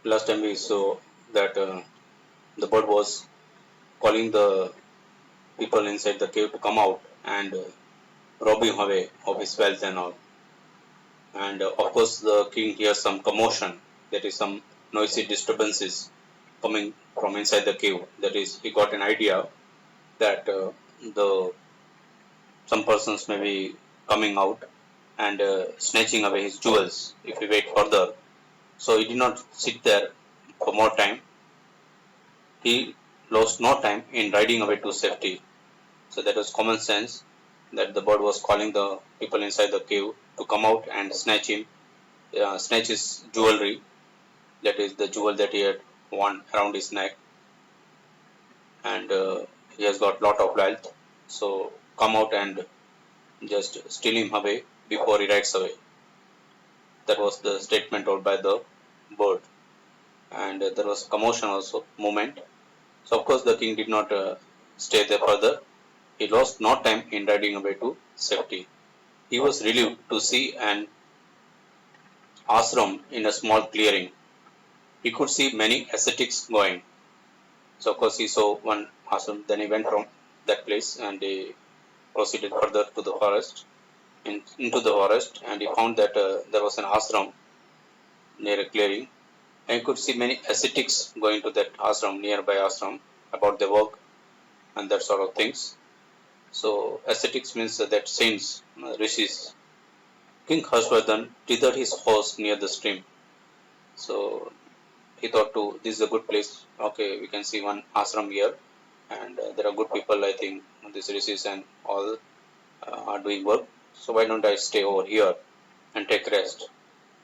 Last time we saw that the bird was calling the people inside the cave to come out and rob him away of his wealth and all. And of course, the king hears some commotion. That is some noisy disturbances coming from inside the cave. That is, he got an idea that the some persons may be coming out and snatching away his jewels if we wait further. So he did not sit there for more time. He lost no time in riding away to safety. So that was common sense that the bird was calling the people inside the cave to come out and snatch his jewelry. That is the jewel that he had worn around his neck, and he has got lot of wealth. So come out and just steal him away before he rides away. That was the statement told by the bird, and there was commotion also, movement. So of course the king did not stay there further. He lost no time in riding away to safety. He was relieved to see an ashram in a small clearing. He could see many ascetics going. So of course he saw one ashram. Then he went from that place and he proceeded further to the forest, into the forest, and he found that there was an ashram near a clearing. And he could see many ascetics going to that ashram, nearby ashram, about their work and that sort of things. So ascetics means that saints, rishis. King Harshvardhan tethered his horse near the stream. So he thought to this is a good place. Okay, we can see one ashram here, and there are good people. I think these rishis and all are doing work. So why don't I stay over here and take rest?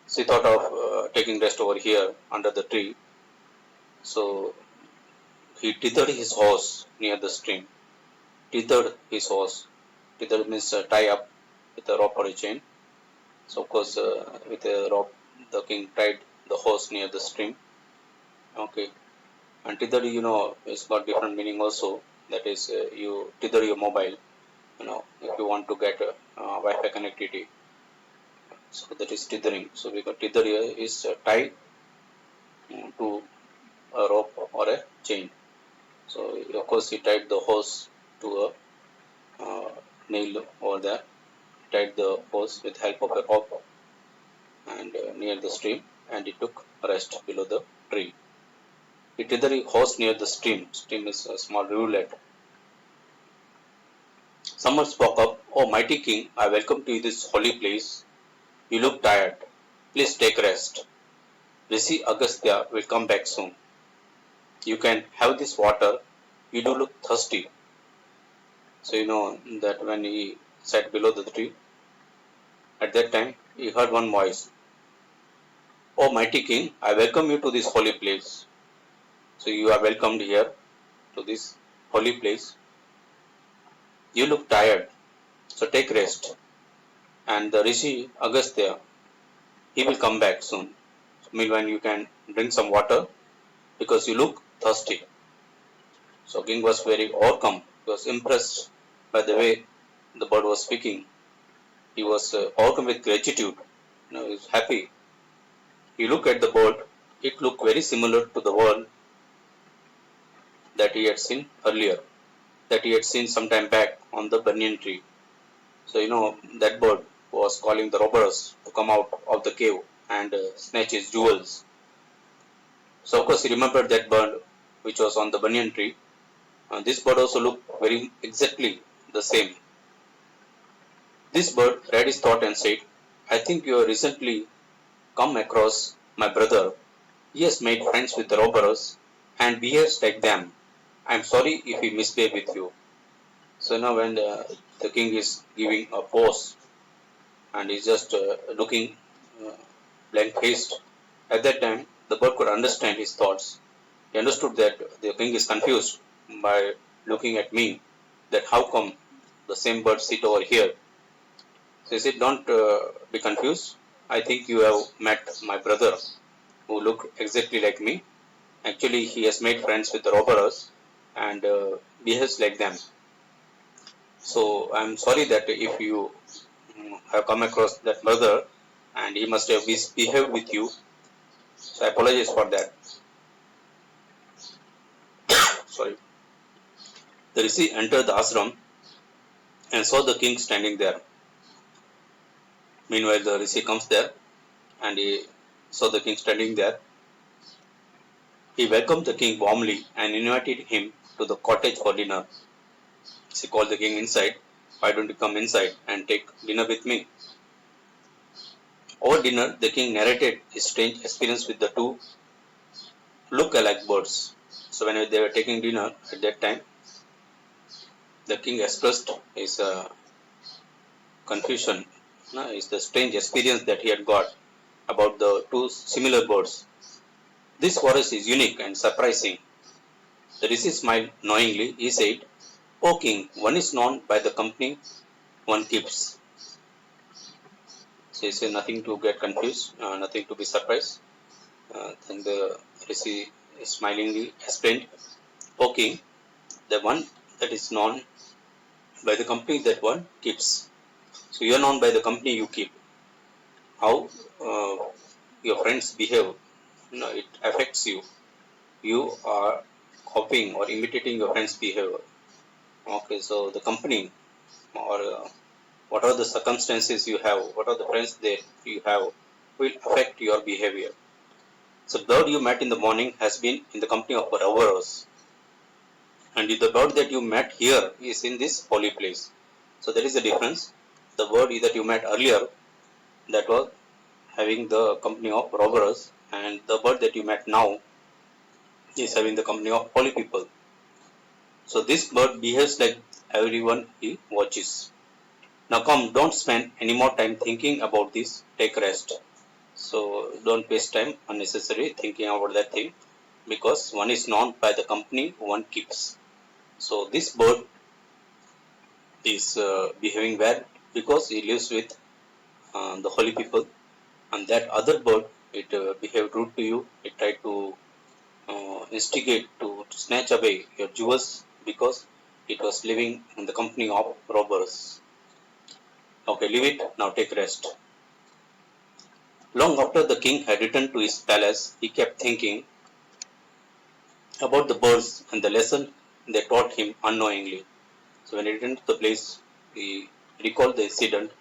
So he thought of taking rest over here under the tree. So he tethered his horse near the stream. Tethered his horse. Tethered means tie up with a rope or a chain. So of course, with a rope, the king tied the horse near the stream. Okay, and tether, it's got different meaning also. That is, you tether your mobile. If you want to get Wi-Fi connectivity, so that is tethering. So we got tether here is tied to a rope or a chain. So of course, he tied the horse to a nail over there. Tied the horse with help of a rope and near the stream, and he took rest below the tree. He tethered his horse near the stream. Stream is a small rivulet. Someone spoke up, "Oh, mighty king, I welcome to you this holy place. You look tired. Please take rest. Rishi Agastya will come back soon. You can have this water. You do look thirsty." So you know that when he sat below the tree, at that time he heard one voice, "Oh, mighty king, I welcome you to this holy place." So you are welcomed here to this holy place. You look tired, so take rest. And the Rishi Agastya, he will come back soon. Meanwhile, you can drink some water because you look thirsty. So king was very overcome. He was impressed by the way the bird was speaking. He was overcome with gratitude. He was happy. He looked at the bird. It looked very similar to the one that he had seen earlier, that he had seen some time back on the banyan tree. So that bird was calling the robbers to come out of the cave and snatch his jewels. So of course he remembered that bird which was on the banyan tree. This bird also looked very exactly the same. This bird read his thought and said, "I think you have recently come across my brother. He has made friends with the robbers and behaves like them. I am sorry if he misbehaved with you." So now when the king is giving a pose and is just looking uh, blank faced, at that time the bird could understand his thoughts. He understood that the king is confused by looking at me, that how come the same bird sit over here. So he said, "Don't be confused. I think you have met my brother who looked exactly like me. Actually, he has made friends with the robbers and behaves like them. So I'm sorry that if you have come across that brother and he must have misbehaved with you, So I apologize for that. Sorry. The Rishi entered the ashram and saw the king standing there. Meanwhile, the Rishi comes there and he saw the king standing there. He welcomed the king warmly and invited him to the cottage for dinner. She called the king inside. Why don't you come inside and take dinner with me? Over dinner, the king narrated his strange experience with the two look-alike birds. So when they were taking dinner at that time, the king expressed his confusion, is the strange experience that he had got about the two similar birds. This forest is unique and surprising. The Rishi smiled knowingly. He said, "O king, one is known by the company one keeps." So he said nothing to get confused, nothing to be surprised. Then the Rishi smilingly explained, "O king, the one that is known by the company that one keeps." So you are known by the company you keep. How your friends behave, it affects you. You are copying or imitating your friends' behavior. Okay, so the company or what are the circumstances you have, what are the friends that you have will affect your behavior. So the bird you met in the morning has been in the company of robbers, and the bird that you met here is in this holy place. So there is a difference. The bird that you met earlier, that was having the company of robbers, and the bird that you met now is having the company of holy people. So this bird behaves like everyone he watches. Now come, don't spend any more time thinking about this. Take rest. So don't waste time unnecessary thinking about that thing, because one is known by the company one keeps. So this bird is behaving well because he lives with the holy people, and that other bird, it behaved rude to you. It tried to instigate to snatch away your jewels because it was living in the company of robbers. Okay, leave it now. Take rest. Long after the king had returned to his palace, he kept thinking about the birds and the lesson they taught him unknowingly. So when he returned to the place, he recalled the incident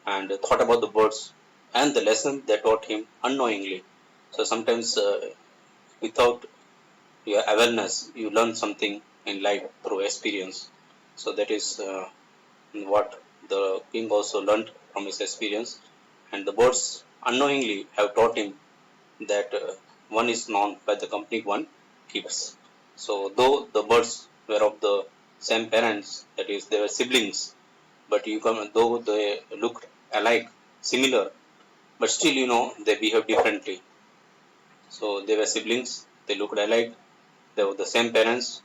and thought about the birds and the lesson they taught him unknowingly. So sometimes, without your awareness, you learn something in life through experience. So that is what the king also learned from his experience, and the birds unknowingly have taught him that one is known by the company one keeps. So though the birds were of the same parents, that is they were siblings, but you come though they looked alike, similar, but still they behave differently. So they were siblings, they looked alike, they were the same parents,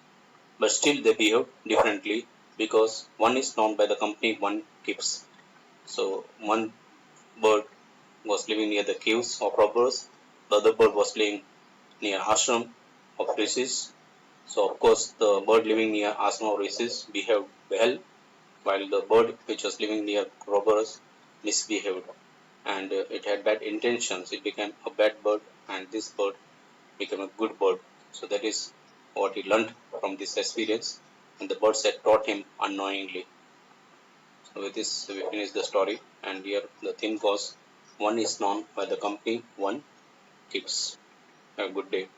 but still they behave differently because one is known by the company one keeps. So one bird was living near the caves of robbers, the other bird was living near ashram of rishis. So of course the bird living near ashram of rishis behaved well, while the bird which was living near robbers misbehaved, and it had bad intentions. It became a bad bird, and this bird became a good bird. So that is what he learned from this experience, and the birds had taught him unknowingly. So with this we finish the story, and here the theme goes: one is known by the company one keeps. Have a good day.